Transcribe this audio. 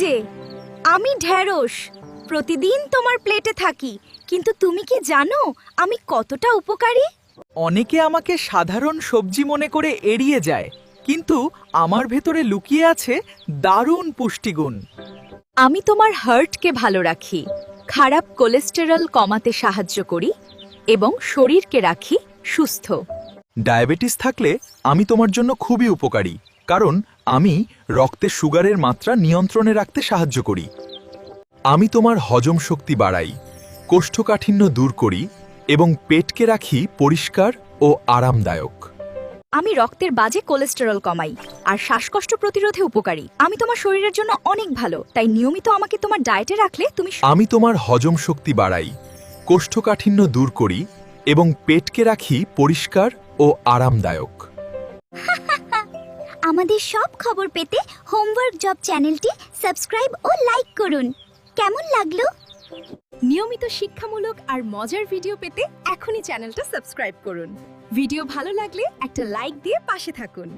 যে আমি ঢেঁড়স প্রতিদিন তোমার প্লেটে থাকি, কিন্তু তুমি কি জানো আমি কতটা উপকারী? অনেকে আমাকে সাধারণ সবজি মনে করে এড়িয়ে যায়, কিন্তু আমার ভেতরে লুকিয়ে আছে দারুণ পুষ্টিগুণ। আমি তোমার হার্টকে ভালো রাখি, খারাপ কোলেস্টেরল কমাতে সাহায্য করি এবং শরীরকে রাখি সুস্থ। ডায়াবেটিস থাকলে আমি তোমার জন্য খুবই উপকারী, কারণ আমি রক্তে সুগারের মাত্রা নিয়ন্ত্রণে রাখতে সাহায্য করি। আমি তোমার হজম শক্তি বাড়াই, কোষ্ঠকাঠিন্য দূর করি এবং পেটকে রাখি পরিষ্কার ও আরামদায়ক। আমি রক্তের বাজে কোলেস্টেরল কমাই আর শ্বাসকষ্ট প্রতিরোধে উপকারী। আমি তোমার শরীরের জন্য অনেক ভালো, তাই নিয়মিত আমাকে তোমার ডায়েটে রাখলে তুমি আমি তোমার হজম শক্তি বাড়াই, কোষ্ঠকাঠিন্য দূর করি এবং পেটকে রাখি পরিষ্কার ও আরামদায়ক। আমাদের সব খবর পেতে হোমওয়ার্ক জব চ্যানেলটি সাবস্ক্রাইব ও লাইক করুন। কেমন লাগলো? নিয়মিত শিক্ষামূলক আর মজার ভিডিও পেতে এখনই চ্যানেলটা সাবস্ক্রাইব করুন। ভিডিও ভালো লাগলে একটা লাইক দিয়ে পাশে থাকুন।